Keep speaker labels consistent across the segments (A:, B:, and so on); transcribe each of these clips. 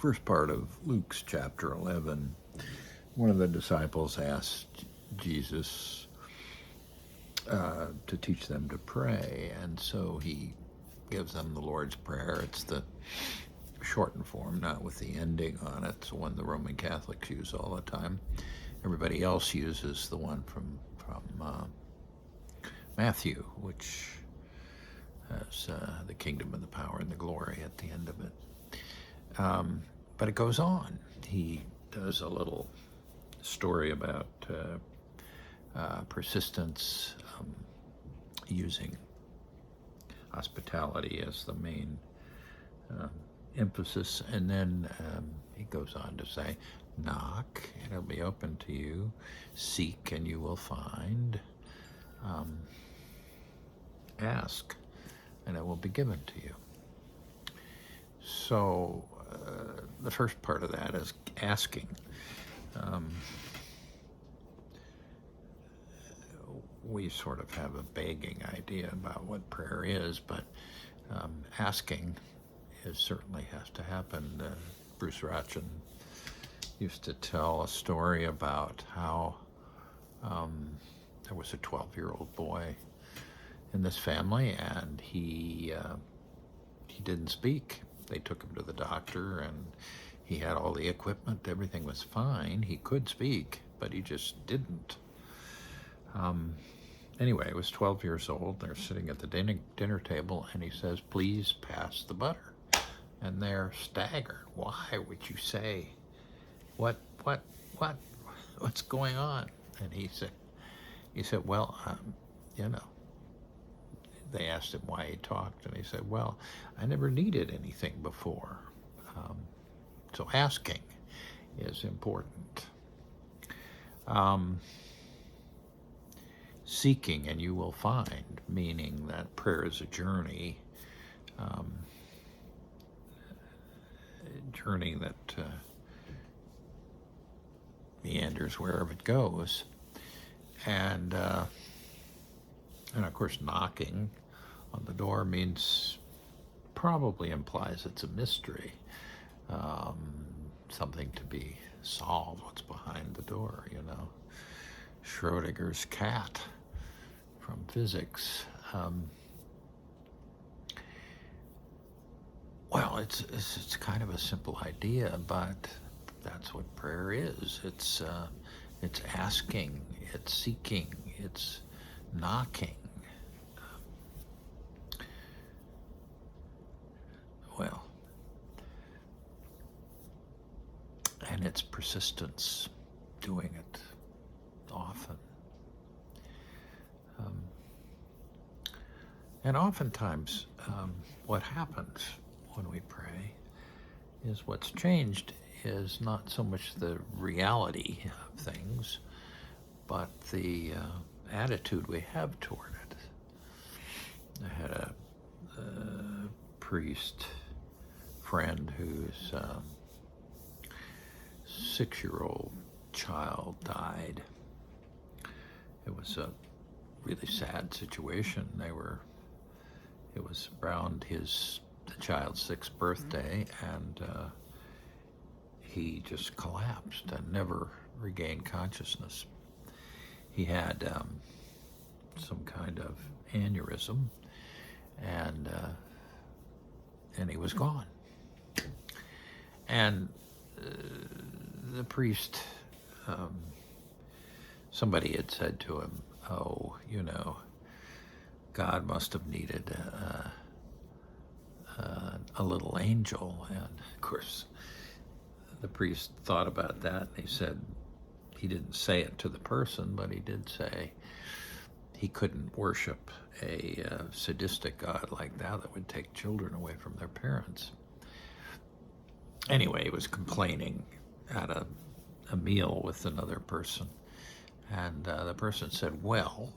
A: first part of Luke's chapter 11, one of the disciples asked Jesus to teach them to pray, and so he gives them the Lord's Prayer. It's the shortened form, not with the ending on it. It's the one the Roman Catholics use all the time. Everybody else uses the one from Matthew, which has the kingdom and the power and the glory at the end of it. But it goes on. He does a little story about persistence, using hospitality as the main emphasis, and then he goes on to say, knock, and it'll be open to you. Seek, and you will find. Ask, and it will be given to you. So the first part of that is asking. We sort of have a begging idea about what prayer is, but asking certainly has to happen. Bruce Ratchin used to tell a story about how there was a 12-year-old boy in this family, and he didn't speak. They took him to the doctor, and he had all the equipment. Everything was fine. He could speak, but he just didn't. Anyway, he was 12 years old. They're sitting at the dinner table, and he says, please pass the butter. And they're staggered. Why would you say, what's going on? And he said, well, they asked him why he talked, and he said, well, I never needed anything before. So asking is important. Seeking, and you will find, meaning that prayer is a journey, journey that meanders wherever it goes. And of course, knocking on the door probably implies it's a mystery, something to be solved, what's behind the door, Schrodinger's cat from physics. Well, it's kind of a simple idea, but that's what prayer is. It's asking, it's seeking, it's knocking. And it's persistence, doing it often. And oftentimes, what happens when we pray is what's changed is not so much the reality of things, but the attitude we have toward it. I had a priest friend whose 6-year-old child died. It was a really sad situation. It was around the child's 6th birthday, and he just collapsed and never regained consciousness. He had some kind of aneurysm, and he was gone. And the priest, somebody had said to him, oh, God must have needed a little angel. And of course, the priest thought about that, and he said, he didn't say it to the person, but he did say he couldn't worship a sadistic God like that would take children away from their parents. Anyway, he was complaining at a meal with another person, and the person said, well,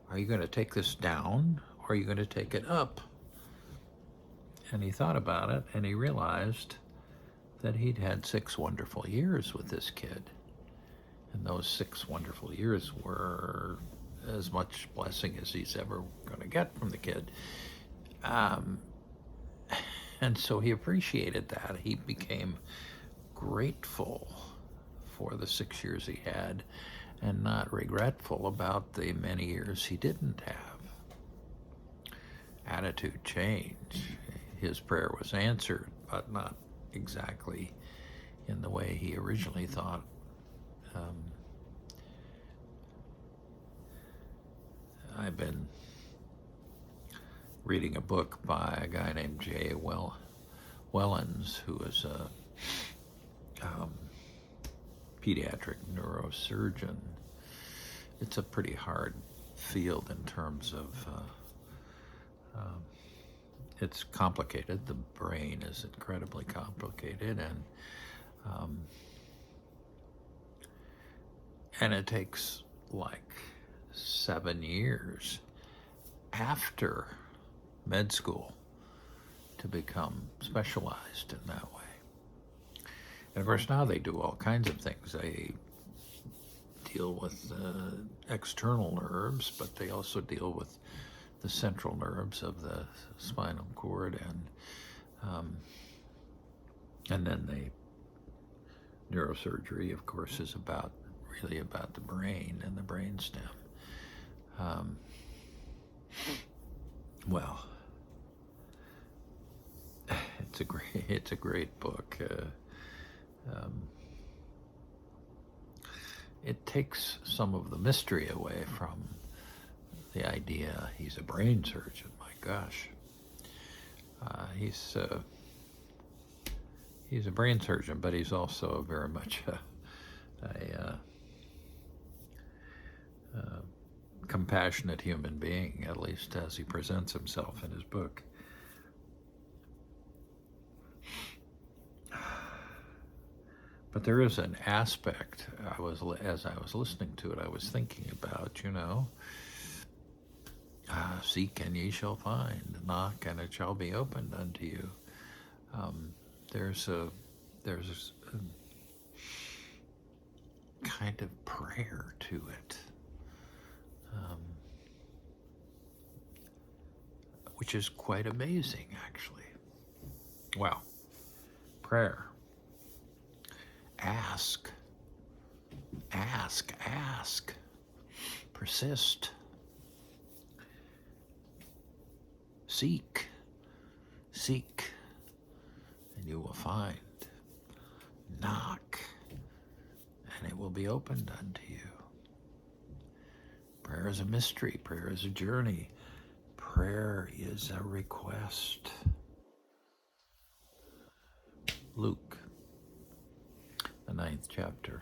A: are you going to take this down, or are you going to take it up? And he thought about it, and he realized that he'd had 6 wonderful years with this kid. And those 6 wonderful years were as much blessing as he's ever going to get from the kid. And so he appreciated that. He became grateful for the 6 years he had and not regretful about the many years he didn't have. Attitude changed. His prayer was answered, but not exactly in the way he originally thought. I've been reading a book by a guy named Jay Wellens, who is a pediatric neurosurgeon. It's a pretty hard field in terms of it's complicated. The brain is incredibly complicated, and it takes like 7 years after med school to become specialized in that way. And of course now they do all kinds of things. They deal with external nerves, but they also deal with the central nerves of the spinal cord, and then neurosurgery, of course, is really about the brain and the brainstem. Well, it's a great book. It takes some of the mystery away from the idea he's a brain surgeon. My gosh, he's a brain surgeon, but he's also very much a compassionate human being, at least as he presents himself in his book. But there is an aspect, as I was listening to it, I was thinking about, seek and ye shall find, knock and it shall be opened unto you. There's a kind of prayer to it, which is quite amazing, actually. Well, prayer. Ask. Persist. Seek, and you will find. Knock, and it will be opened unto you. Prayer is a mystery. Prayer is a journey. Prayer is a request. Luke, the 9th chapter.